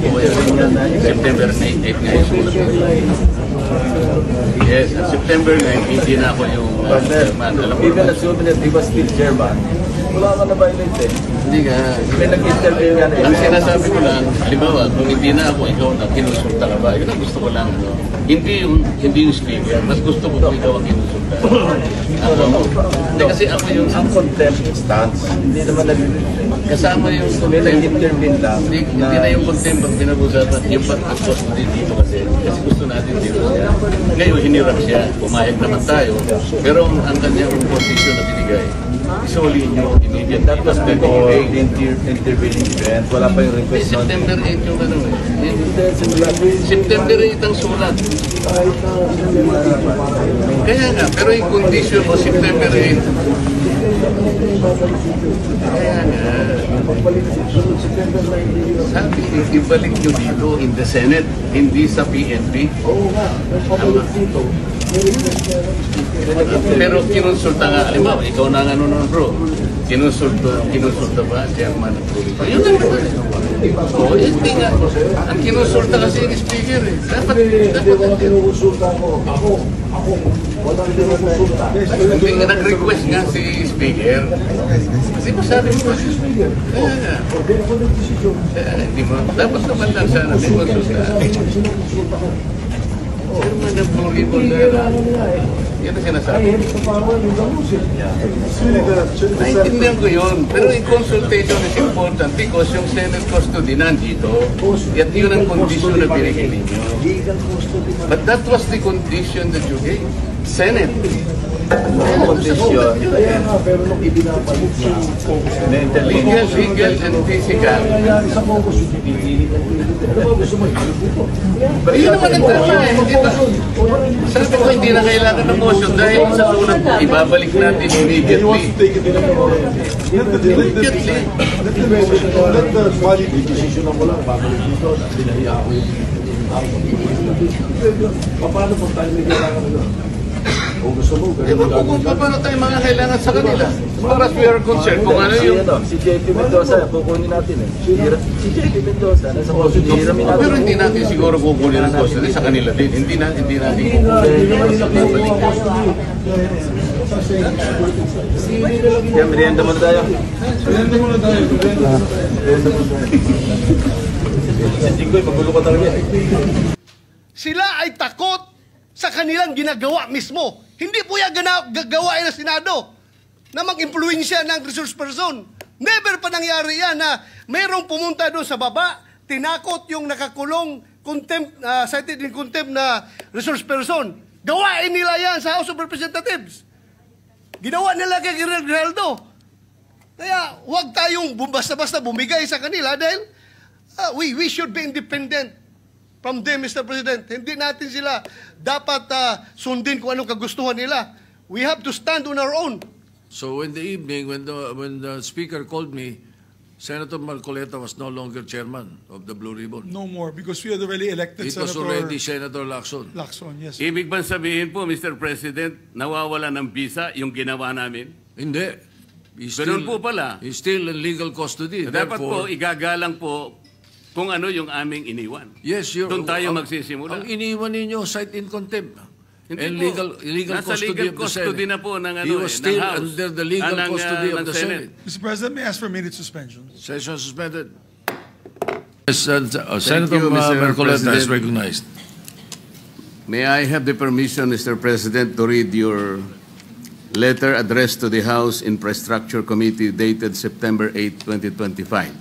po kaya September 8 nga yung sulat. Yes, September 9, hindi na ako yung chairman. Even assuming that he was still chairman, wala ka na violate eh. Hindi nga. May nag-intervene nga na Ang sinasabi ko lang, halimbawa, kung hindi na ako, ikaw na kinusulta ka ba? Yun ang gusto ko lang. Hindi yung speaker, mas gusto ko kung ikaw ang kinusulta. Ako mo. Hindi kasi ako yung... Ang contempt stance, hindi naman kasama yung may nag-intervene lang. Hindi na yung contempt ang pinag-usapan. Yung pag-post din dito kasi gusto natin dito siya. Ngayon, hinirap siya. Pumayag naman tayo. Pero ang kanyang position na binigay, isoli nyo immediately. That was before the intervening event. Wala pa yung request. September 8 yung ano eh. September 8 ang sulat. Kaya nga, pero yung condition mo September 8. Kaya nga, sabi, ibalik nyo dito in the Senate, hindi sa PNP. Pero kinonsulta nga, halimbawa, ikaw na nga nun bro, kinonsulta ba, chairman ng Blue Ribbon? Yun lang naman. Oo, hindi nga. Ang kinonsulta kasi yung speaker eh. Dapat kinukonsulta ako, walang kinukonsulta. hindi nga nag-request nga si speaker. Kasi masabi mo kasi speaker. Kaya nga. Hindi mo, dapat naman lang sana may konsulta. Chairman ng Blue Ribbon na. Yan ang sinasabi. Naintindihan ko yun. Pero yung consultation is important because yung Senate custody nandito. At yun ang condition na binigay ninyo. But that was the condition that you gave. Senate. Condition. Pero nung ibinapalit sa Legal and physical. Yun naman ang tama eh. Sabi ko hindi na kailangan ng motion dahil sa sulat mo, ibabalik natin immediately. Immediately. Decision ako lang, babalik dito, pinahiya ako yung paano po tayo may kailangan nila? Kung gusto mo, Kung paano tayo mga kailangan sa kanila. As far as we are concerned, kung ano yung... Si JP Mendoza, kukunin natin eh. Si JP Mendoza, nasa motion, hiramin natin. Pero hindi natin siguro kukunin ang cost sa kanila din. Hindi natin kukunin. Kaya merienda muna tayo. Si Jinggoy, magulo ka talaga. Sila ay takot sa kanilang ginagawa mismo. Hindi po yan gagawain ng Senado na mag-impluensya ng resource person. Never pa nangyari yan na mayroong pumunta doon sa baba, tinakot yung nakakulong cited in contempt na resource person. Gawain nila yan sa House of Representatives. Ginawa nila kay Geraldo. Kaya huwag tayong basta-basta bumigay sa kanila dahil we should be independent from them, Mr. President. Hindi natin sila dapat sundin kung anong kagustuhan nila. We have to stand on our own. So in the evening, when the speaker called me, Senator Marcoleta was no longer chairman of the Blue Ribbon. No more, because we had already elected It was already Senator Lacson. Lacson, yes. Ibig bang sabihin po, Mr. President, nawawala ng visa yung ginawa namin? Hindi. Ganun po pala. He's still in legal custody. Dapat po, Therefore, igagalang po kung ano yung aming iniwan. yes, Doon tayo magsisimula. Ang iniwan ninyo, cite in contempt. Hindi And po. legal Nasa custody legal of the custody Senate. na po ng, He was still ng House. under the legal custody of the Senate. Mr. President, may I ask for immediate suspension? Session suspended. Yes, Senator you, Mr. Marcoleta is President. recognized. May I have the permission, Mr. President, to read your letter addressed to the House Infrastructure Committee dated September 8, 2025.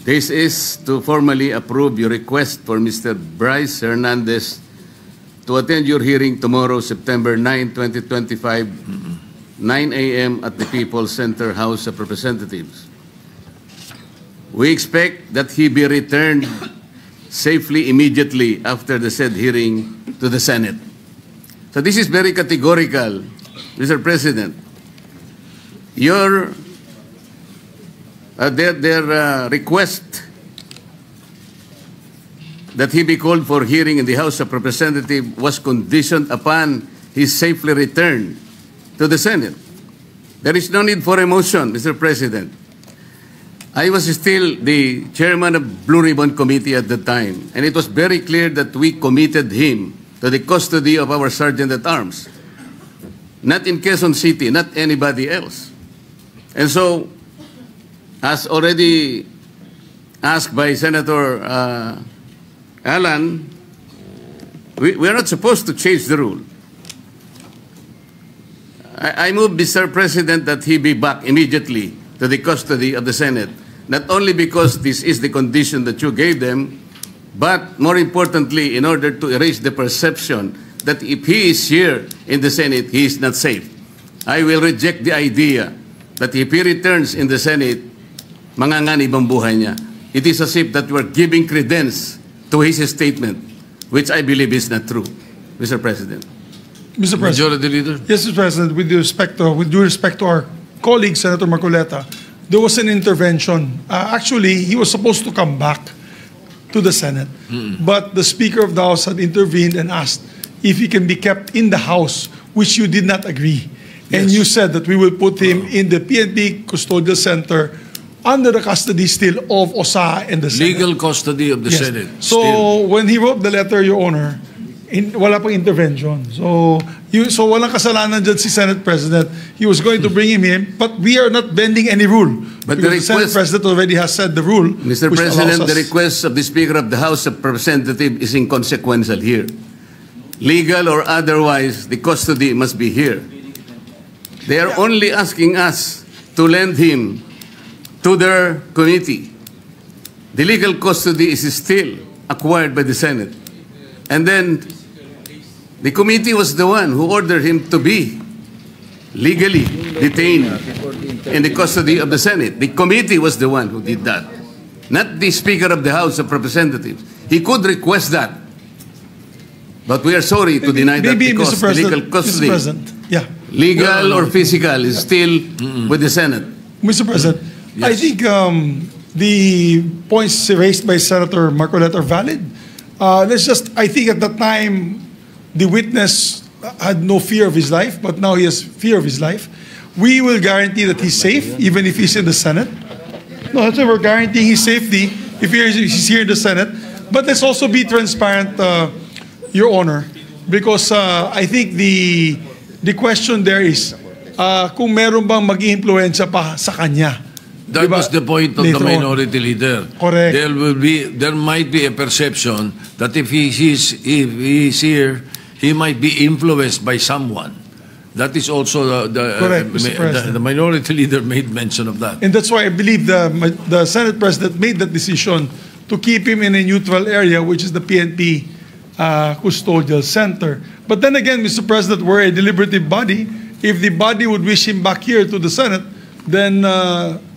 This is to formally approve your request for Mr. Bryce Hernandez to attend your hearing tomorrow, September 9, 2025, 9 a.m. at the People's Center House of Representatives. We expect that he be returned safely immediately after the said hearing to the Senate. So this is very categorical, Mr. President. Their request that he be called for hearing in the House of Representatives was conditioned upon his safely return to the Senate. There is no need for a motion, Mr. President. I was still the chairman of Blue Ribbon Committee at the time, and it was very clear that we committed him to the custody of our Sergeant at Arms. Not in Quezon City, not anybody else. And so, as already asked by Senator Alan, we are not supposed to change the rule. I move, Mr. President, that he be back immediately to the custody of the Senate, not only because this is the condition that you gave them, but more importantly, in order to erase the perception that if he is here in the Senate, he is not safe. I will reject the idea that if he returns in the Senate, manganganib ang buhay niya. It is as if that we are giving credence to his statement, which I believe is not true, Mr. President. Mr. President. Majority Leader. Yes, Mr. President, with due respect to our colleague, Senator Marcoleta, there was an intervention. Actually, he was supposed to come back to the Senate, but the Speaker of the House had intervened and asked if he can be kept in the House, which you did not agree. And Yes. you said that we will put him in the PNP Custodial Center under the custody still of OSA and the Senate. Legal custody of the Yes. Senate. So Still. when he wrote the letter, Your Honor, wala pang intervention. So walang kasalanan dyan si Senate President. He was going to bring him in, but we are not bending any rule. But because the Senate President already has said the rule. Mr. which President, allows the us- request of the Speaker of the House of Representatives is inconsequential here. Legal or otherwise, the custody must be here. They are only asking us to lend him to their committee. The legal custody is still acquired by the Senate. And then the committee was the one who ordered him to be legally detained in the custody of the Senate. The committee was the one who did that, not the Speaker of the House of Representatives. He could request that, but we are sorry to deny that Maybe, because Mr. the legal President, custody, Mr. President, yeah. legal or physical, is still with the Senate. Mr. President, I think the points raised by Senator Marcoleta are valid. I think at the time, the witness had no fear of his life, but now he has fear of his life. We will guarantee that he's safe, even if he's in the Senate. No, that's why we're guaranteeing his safety if he's here in the Senate. But let's also be transparent, Your Honor, because I think the question there is kung meron bang mag-iimpluwensya pa sa kanya. That Diba? was the point of the Later on. minority leader. Correct. There might be a perception that if he is here, he might be influenced by someone. That is also Correct, Mr. President. the minority leader made mention of that. And that's why I believe the Senate President made that decision to keep him in a neutral area, which is the PNP Custodial Center. But then again, Mr. President, we're a deliberative body. If the body would wish him back here to the Senate, then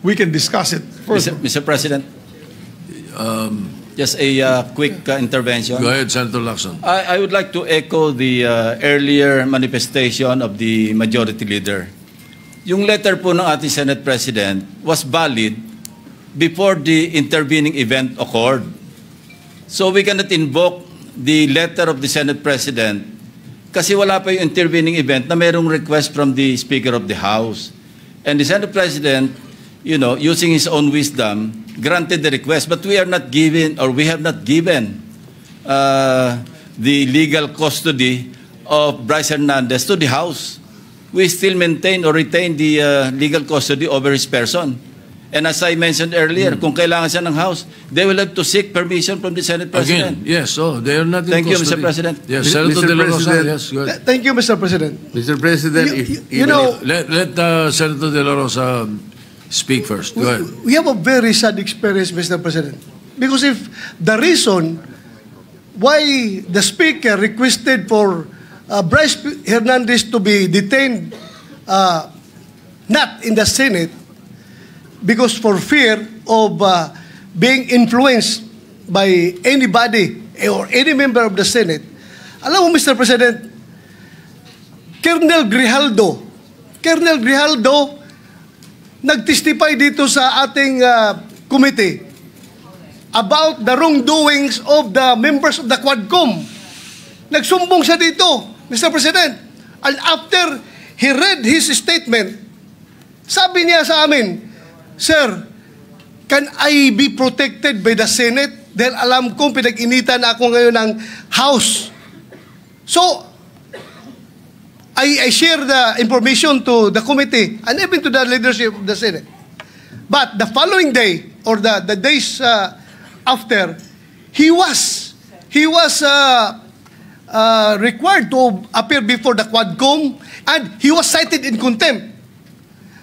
we can discuss it further. Mr. President, just a quick intervention. Go ahead, Senator Lacson. I would like to echo the earlier manifestation of the Majority Leader. Yung letter po ng ating Senate President was valid before the intervening event occurred. So we cannot invoke the letter of the Senate President kasi wala pa yung intervening event na mayroong request from the Speaker of the House. And the Senate President, using his own wisdom, granted the request, but we have not given the legal custody of Bryce Hernandez to the House. We still maintain or retain the legal custody over his person. And as I mentioned earlier, kung kailangan siya ng House, they will have to seek permission from the Senate President. Again, yes, they are not in Thank you, custody. Mr. President. Yes, Mr. Senator De La Rosa, President. yes, go ahead. Thank you, Mr. President. Mr. President, You know, Let Senator De La Rosa speak first. Go ahead. we have a very sad experience, Mr. President. Because if the reason why the Speaker requested for Bryce Hernandez to be detained not in the Senate because for fear of being influenced by anybody or any member of the Senate, alam mo, Mr. President, Colonel Grijaldo nag-testify dito sa ating committee about the wrongdoings of the members of the Quadcom. Nagsumbong siya dito, Mr. President. And after he read his statement, sabi niya sa amin, Sir, can I be protected by the Senate? Dahil alam kong pinag-initan ako ngayon ng House. So, I share the information to the committee and even to the leadership of the Senate. But the following day, or the days after, he was required to appear before the Quadcom, and he was cited in contempt.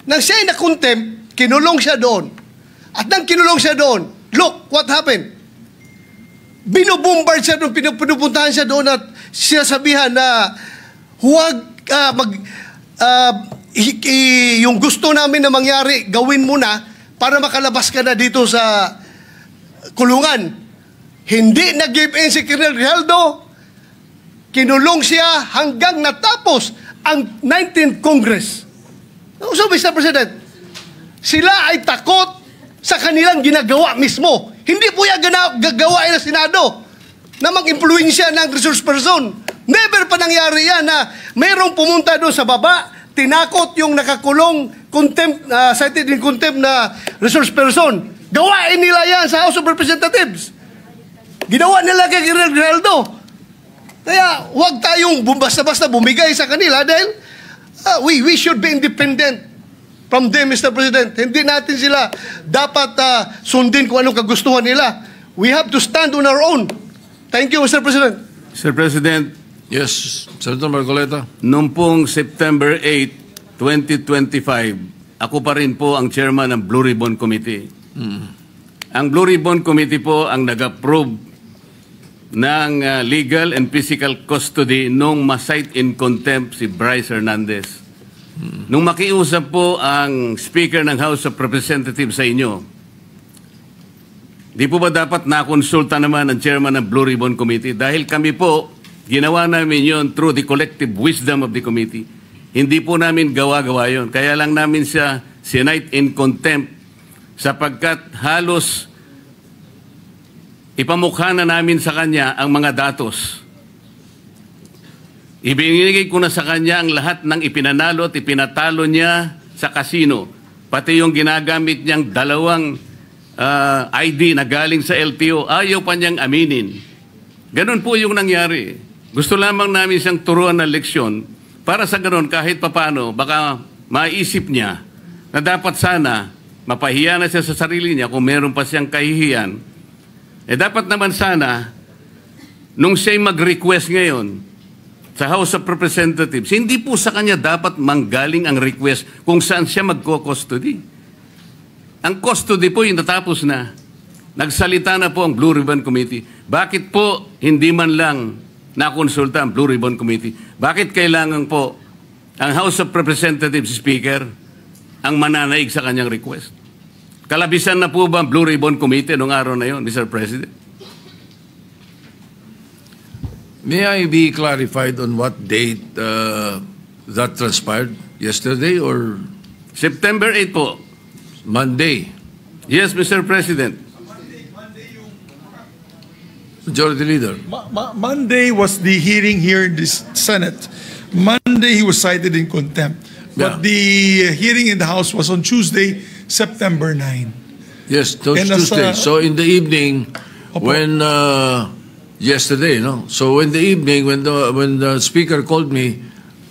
Nang siya ay na-contempt, kinulong siya doon. At nang kinulong siya doon, look what happened. Binubombard siya doon, pinupuntahan siya doon at sinasabihan na huwag yung gusto namin na mangyari, gawin mo na para makalabas ka na dito sa kulungan. Hindi nag-give in si Colonel Grijaldo. Kinulong siya hanggang natapos ang 19th Congress. So, Mr. President, sila ay takot sa kanilang ginagawa mismo. Hindi po yan gagawain ng Senado na mag-impluensya ng resource person. Never pa nangyari yan na mayroong pumunta doon sa baba, tinakot yung nakakulong, cited in contempt na resource person. Gawain nila yan sa House of Representatives. Ginawa nila kay Colonel Grijaldo. Kaya huwag tayong basta-basta bumigay sa kanila dahil we should be independent from them, Mr. President. Hindi natin sila dapat sundin kung anong kagustuhan nila. We have to stand on our own. Thank you, Mr. President. Mr. President, Yes, Senator Marcoleta. noong pong September 8, 2025, ako pa rin po ang chairman ng Blue Ribbon Committee. Ang Blue Ribbon Committee po ang nag-approve ng legal and physical custody nung ma-cite in contempt si Bryce Hernandez. Nung makiusap po ang Speaker ng House of Representatives sa inyo, di po ba dapat nakonsulta naman ang chairman ng Blue Ribbon Committee? Dahil kami po, ginawa namin yon through the collective wisdom of the committee. Hindi po namin gawa-gawa yon. Kaya lang namin siya sinite in contempt sapagkat halos ipamukha na namin sa kanya ang mga datos. Ibinigay ko na sa kanya ang lahat ng ipinanalo at ipinatalo niya sa kasino. Pati yung ginagamit niyang dalawang ID na galing sa LTO, ayaw pa niyang aminin. Ganun po yung nangyari. Gusto lamang namin siyang turuan ng leksyon para sa ganun kahit papano baka maisip niya na dapat sana mapahiya na siya sa sarili niya kung meron pa siyang kahihiyan. Dapat naman sana nung siya'y mag-request ngayon sa House of Representatives, hindi po sa kanya dapat manggaling ang request kung saan siya magko-custody. Ang custody po yung natapos na. Nagsalita na po ang Blue Ribbon Committee. Bakit po hindi man lang nakonsulta ang Blue Ribbon Committee? Bakit kailangan po ang House of Representatives Speaker ang mananaig sa kanyang request? Kalabisan na po ba ang Blue Ribbon Committee noong araw na yon, Mr. President? May I be clarified on what date that transpired? Yesterday or September 8 po. Monday? Yes, Mr. President. Majority Leader. Monday was the hearing here in the Senate. Monday he was cited in contempt. But Yeah. the hearing in the House was on Tuesday, September 9. Yes, And Tuesday. nasa- So in the evening, Opo. when yesterday, no. So in the evening, when the Speaker called me,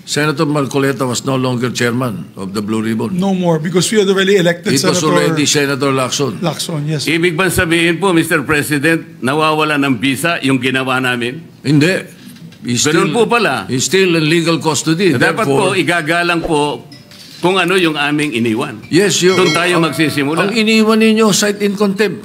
Senator Marcoleta was no longer chairman of the Blue Ribbon. No more because we had already elected It was Senator already Senator Lacson. Lacson, yes. Ibig bang sabihin po, Mr. President, nawawala ng visa yung ginawa namin? Hindi. He's Ganun po pala. He's still in legal custody. Dapat po, Therefore, igagalang po kung ano yung aming iniwan. yes, Doon tayo magsisimula. Ang iniwan ninyo, cite in contempt.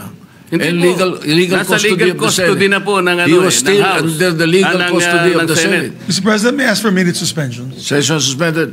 Hindi And po. illegal Nasa custody legal of the custody Senate. na po ng, He ano, was ng still House. under the legal ng, custody ng of the Senate. Mr. President, may I ask for a minute suspension? Session suspended.